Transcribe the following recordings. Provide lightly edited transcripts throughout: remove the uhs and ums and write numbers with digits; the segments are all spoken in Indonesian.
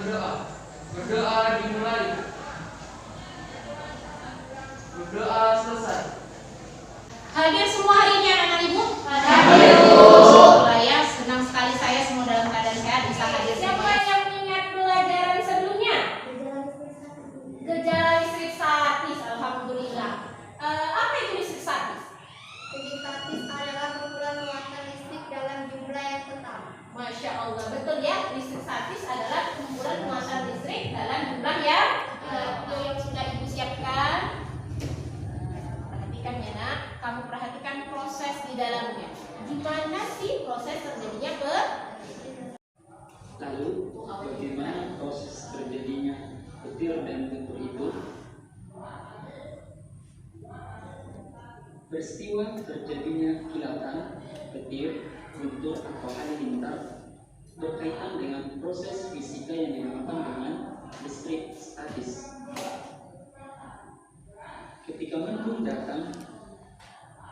berdoa. Berdoa dimulai. Berdoa selesai. Hadir semua hari ini anak-anak ibu? Hadir. Ya, senang sekali saya semua dalam keadaan sehat bisa hadir. Siapa yang ingat pelajaran sebelumnya? Gejala listrik statis. Alhamdulillah. Apa itu listrik statis? Listrik statis adalah kumpulan muatan listrik dalam jumlah yang tetap. Masya Allah, betul ya. Listrik statis adalah kumpulan muatan listrik dalam jumlah yang itu yang sudah ibu siapkan. Perhatikan ya nak, kamu perhatikan proses di dalamnya. Gimana sih proses terjadinya Lalu bagaimana proses terjadinya petir dan guntur itu? Peristiwa terjadinya kilatan, petir, guntur atau halilintar berkaitan dengan proses fisika yang dinamakan dengan listrik statis. Ketika mendung datang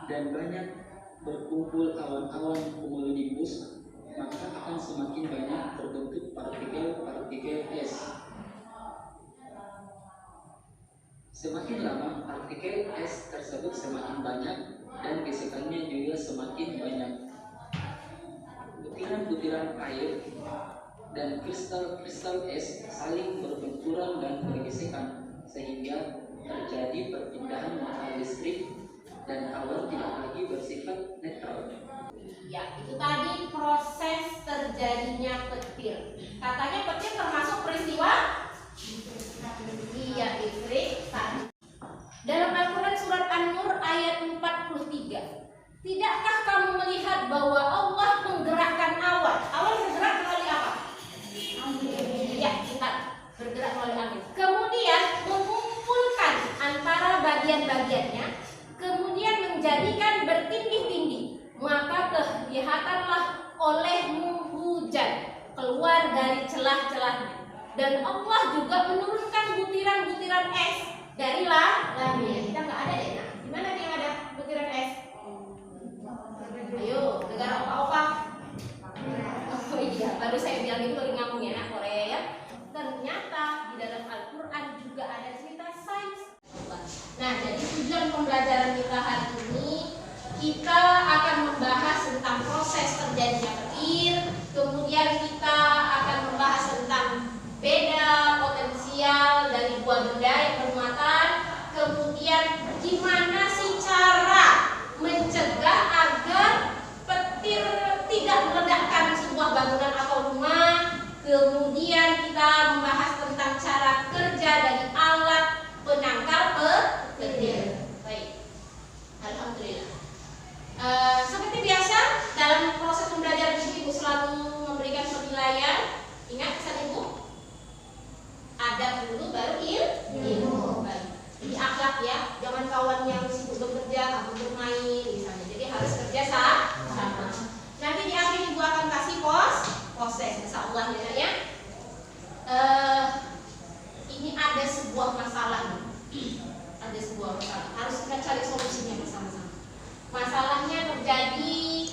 dan banyak berkumpul awan-awan cumulonimbus, maka akan semakin banyak terbentuk partikel-partikel es. Semakin lama partikel es tersebut semakin banyak dan gesekannya juga semakin banyak. Butiran-butiran air dan kristal-kristal es saling berbenturan dan bergesekan sehingga terjadi perpindahan mata listrik dan awan tidak lagi bersifat netral. Ya, itu tadi proses terjadinya petir. Katanya petir termasuk peristiwa? Iya, listrik statis. Dalam Al-Quran surat An-Nur ayat 43. Tidakkah kamu melihat bahwa Allah menggerakkan awan? Awan bergerak melalui apa? Iya, kita bergerak melalui angin. Kemudian mengumpulkan antara bagian-bagiannya, kemudian menjadikan bertindih-tindih. Maka kelihatanlah olehmu hujan keluar dari celah-celahnya. Dan Allah juga menurunkan butiran-butiran es dari langit. Kita nggak ada deh. Nah, di mana yang ada butiran es? Ayo, negara opa-opa. Oh iya, baru saya bilang itu lagi ngomong ya, Korea ya. Ternyata di dalam Al-Quran juga ada cerita sains. Nah, jadi tujuan pembelajaran kita hari ini, kita akan membahas tentang proses terjadinya petir. Kemudian kita akan membahas tentang beda potensial dari dua benda yang bermuatan. Kemudian gimana sih cara mencegah agar petir tidak meledakkan sebuah bangunan atau rumah. Kemudian kita membahas tentang cara kerja dari alat penangkal petir. Baik, alhamdulillah. Seperti biasa dalam proses pembelajaran ini Ibu selalu memberikan penilaian. Ingat pesan Ibu? Adab dulu baru ilmu. Baik. Jadi akhlak ya, jangan kawan yang sibuk bekerja, kamu bermain misalnya. Jadi harus kerja sama. Nanti di akhir Ibu akan kasih proses, insyaallah ya. Ini ada sebuah masalah. Ada sebuah masalah. Harus kita cari solusinya bersama-sama. Masalahnya terjadi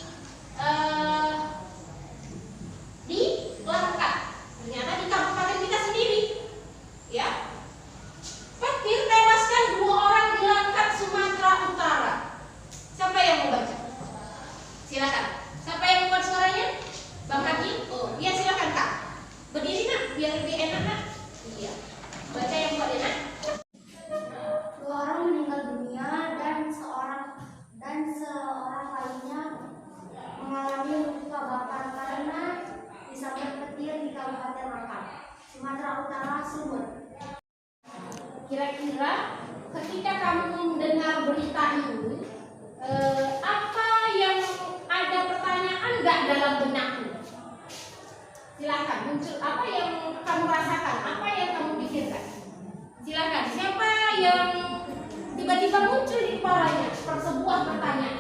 di Langkat. Ternyata di kabupaten kita sendiri. Ya. Petir tewaskan 2 orang di Langkat, Sumatera Utara. Siapa yang mau baca? Silakan. Siapa yang membuat suaranya? Bang Haji? Oh, iya silakan Kak. Berdiri nak, biar lebih enak nak. Iya. Baca yang buat enak. 2 orang meninggal dunia dan seorang lainnya mengalami luka bakar karena disambar petir di Kabupaten Langkat, Sumatera Utara, Sumut. Kira-kira ketika kamu mendengar berita ini, apa yang ada pertanyaan nggak dalam benakmu? Silakan muncul apa yang kamu rasakan, apa yang kamu pikirkan. Silakan, siapa yang tiba-tiba muncul di kepalanya sebuah pertanyaan?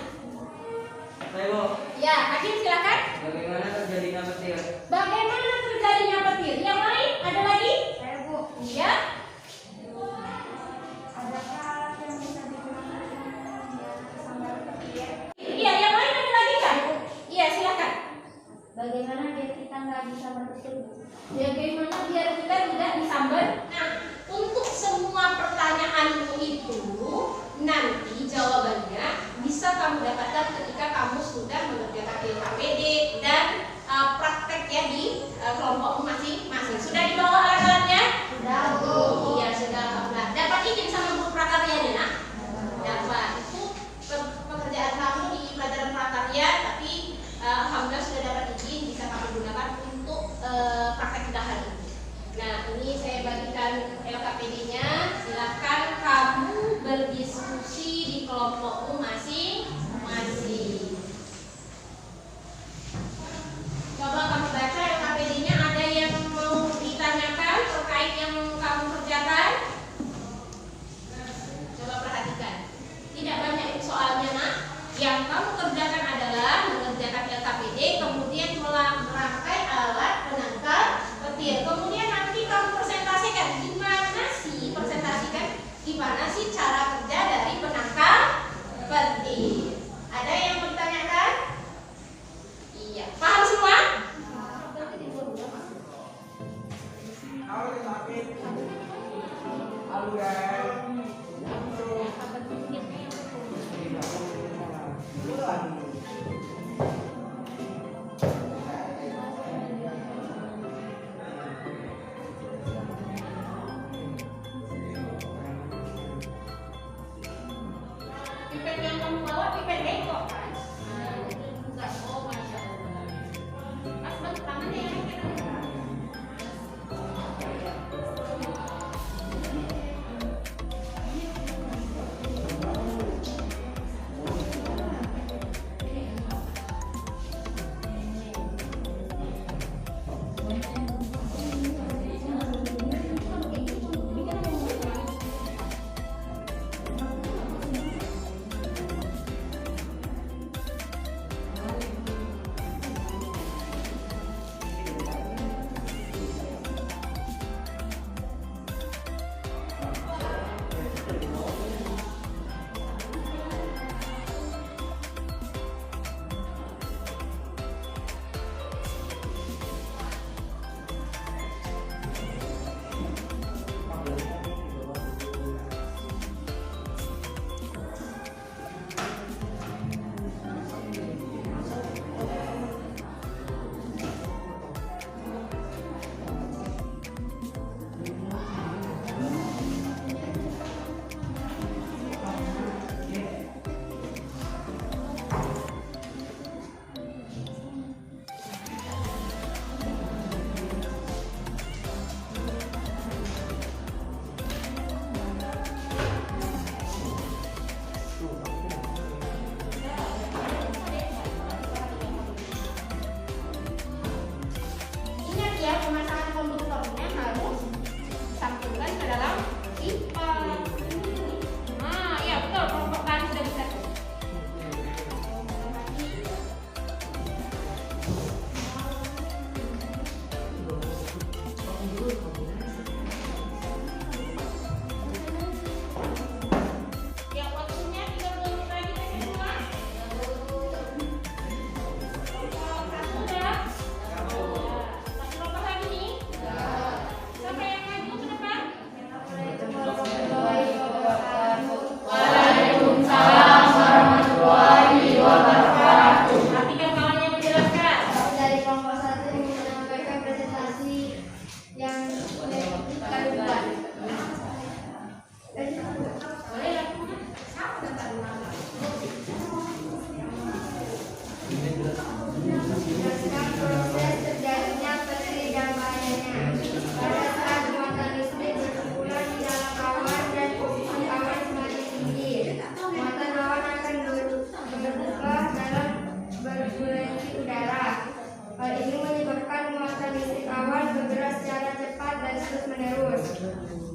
Ayo, Ya, Hakim silakan. bagaimana terjadinya petir? Bagaimana terjadinya petir? Yang lain ada lagi? Saya Bu, Ya. adakah yang bisa digunakan biar sambar petir? Iya, yang lain ada lagi kan? Iya, silakan. Bagaimana dia kita lagi sambar petir? Bagaimana biar kita tidak disambar? Nah, untuk semua pertanyaanmu itu nanti jawabannya bisa kamu dapatkan ketika kamu sudah mengerjakan LKPD dan praktek ya di kelompokmu masing-masing. Sudah dibawa alat-alatnya? Sudah, Bu. Iya, sudah. Nah, dapat izin sama guru prakaryanya, nak? Dapat. Itu pekerjaan kamu di pelajaran prakarya, tapi alhamdulillah sudah dapat izin, bisa kamu gunakan untuk praktek kita hari ini. Nah, ini saya bagikan LKPD-nya. Silakan kamu berdiskusi di kelompokmu masing-masing. Coba kamu baca LKPD-nya, ada yang mau ditanyakan terkait yang kamu kerjakan? Coba perhatikan. Tidak banyak soalnya, nak. Yang kamu kerjakan adalah mengerjakan LKPD, kemudian merangkai alat penangkal petir. Kemudian nanti kamu presentasikan gimana sih cara kerja dari penangkal petir. Ada yang bertanyakan? Iya, paham semua? Pipet yang kamu bawa pipet bengkok kan? Enggak, oh masya Allah. Mas bantu tangannya ya.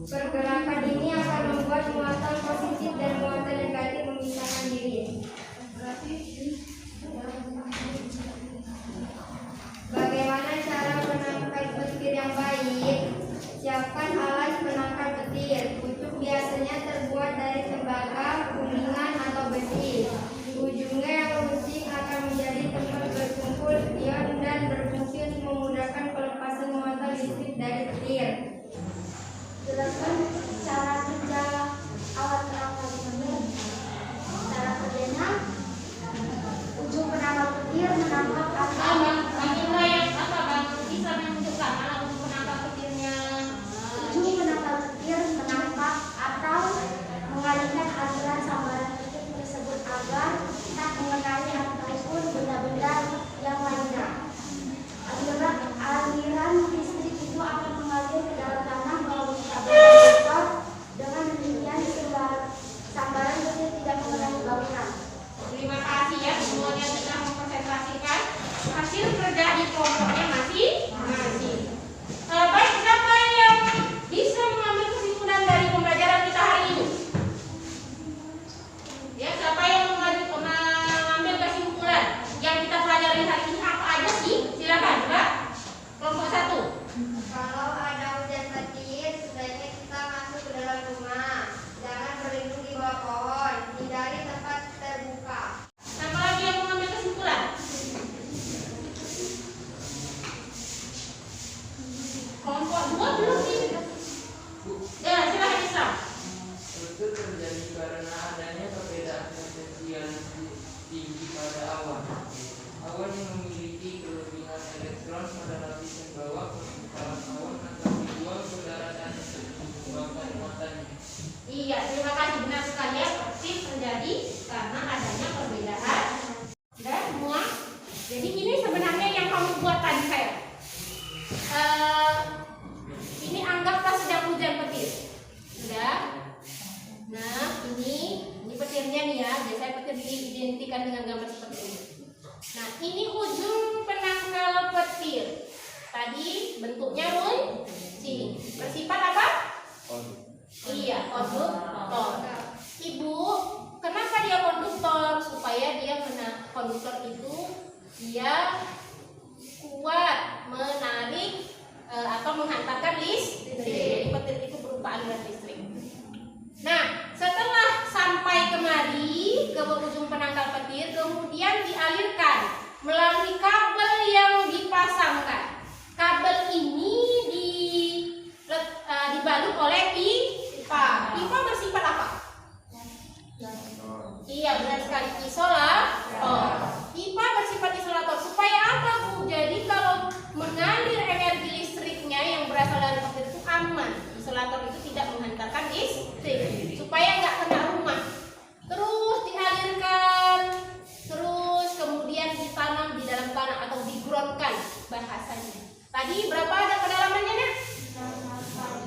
Pergerakan ini akan membuat muatan positif dan muatan negatif memisahkan diri. Bagaimana cara menangkal petir yang baik? Siapkan alat penangkal petir. Pucuk biasanya terbuat dari tembaga, kuningan, atau besi. Ujungnya yang runcing akan menjadi tempat berkumpul ion dan berfungsi untuk memudahkan menangkap atau Bang Indra yang apa Bang Islam yang menunjukkan mana untuk menangkap petirnya? ujung penangkal petir menangkap atau mengalihkan aliran sambaran petir tersebut agar tak mengenai ataupun benda-benda yang lainnya. Aliran listrik itu akan mengalir ke dalam tanah melalui kabel konektor. Dengan demikian sambaran petir tidak mengenai bangunan. Terima kasih ya semuanya sudah mengkonsentrasikan. Hasil kerja di kelompoknya masih. Baik, siapa yang bisa mengambil kesimpulan dari pembelajaran kita hari ini? Ya, siapa yang mengambil kesimpulan yang kita pelajari hari ini apa aja sih? Silakan, Mbak. Kelompok 1. Kalau ada hujan petir, sebaiknya kita masuk ke dalam rumah. Jangan berlindung di bawah pohon. Hindari tempat terbuka. Siapa lagi yang mengambil kesimpulan? Kelompok 2 belum nih. Ya, silakan Islam. Itu terjadi karena adanya perbedaan frekuensi yang tinggi pada awan. Awan yang memiliki kelebihan elektron pada lapisan bawah permukaan awan akan dibuang ke udara dan menyebabkan muatannya. Iya, terima kasih, benar sekali ya. Aktif terjadi karena adanya perbedaan dan muat. Jadi ini sebenarnya yang kamu buat tadi saya. Ini anggaplah sedang hujan petir. Sudah. Nah, ini petirnya nih ya. Biasanya petir diidentikan dengan gambar seperti ini. Nah, ini ujung penangkal petir. Tadi bentuknya sini. Bersifat apa? Iya, konduktor. Ibu, kenapa dia konduktor? Supaya konduktor itu dia kuat menarik atau menghantarkan listrik. Jadi petir itu berupa aliran listrik. Nah, setelah sampai kemari ke ujung penangkal petir, kemudian dialirkan melalui kabel yang dipasangkan. Kabel ini dibalut oleh pipa. Pipa bersifat apa? Iya, benar sekali, isolator. Pipa bersifat isolator. Supaya apa, Bu? Jadi kalau mengalir energi listriknya yang berasal dari petir itu aman. Isolator itu tidak menghantarkan listrik. Supaya nggak kena rumah. Terus dialirkan, terus kemudian ditanam di dalam tanah atau digroundkan bahasanya. Tadi berapa ada kedalamannya, Nak?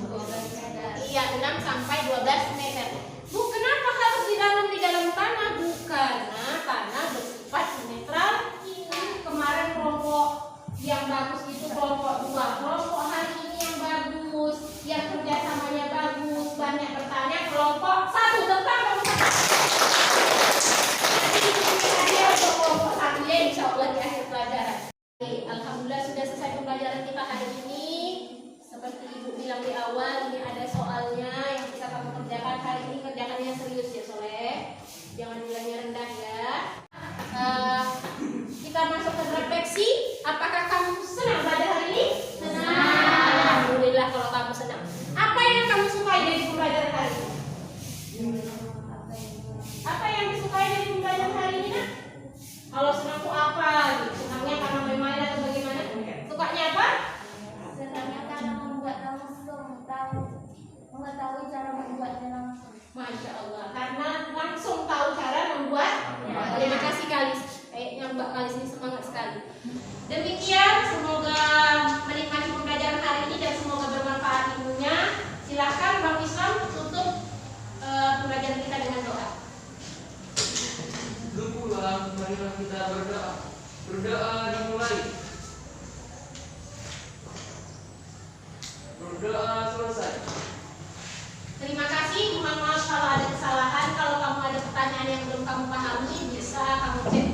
12 meter. Iya, 6 sampai 12 meter. Bu, kenapa harus ditanam di dalam tanah? Bukan, karena bersifat netral. Ini kemarin kelompok yang bagus itu kelompok 2. Kelompok hari ini yang bagus, yang kerjasamanya bagus, banyak bertanya. Kelompok 1 tentang kelompok 1 ya, insya Allah di akhir pelajaran. Alhamdulillah sudah selesai pembelajaran kita hari ini. Seperti Ibu bilang di awal, ini ada soalnya yang bisa kamu kerjakan hari ini. Kerjakannya serius ya, Soleh. Jangan nilainya rendah ya. Kita masuk ke refleksi. Apakah kamu senang pada hari ini? Senang. Alhamdulillah kalau kamu senang. Apa yang kamu sukai dari pembelajaran hari ini? Apa yang disukai dari pembelajaran hari ini, Nak? Kalau senang tuh apa? Senangnya karena bermain atau bagaimana? Sukanya apa? Senangnya karena membuat langsung mengetahui cara membuatnya langsung. Masya Allah, karena langsung tahu cara membuat. Terima kasih Kalis. Kayaknya Mbak Kalis ini semangat sekali. Demikian, semoga menikmati pembelajaran hari ini dan semoga bermanfaat ilmunya. Silakan Bang Islam tutup pembelajaran kita dengan doa. Duduklah, marilah kita berdoa. Berdoa dimulai. Berdoa selesai. Terima kasih. Mohon maaf kalau ada kesalahan. Kalau kamu ada pertanyaan yang belum kamu pahami, bisa kamu cek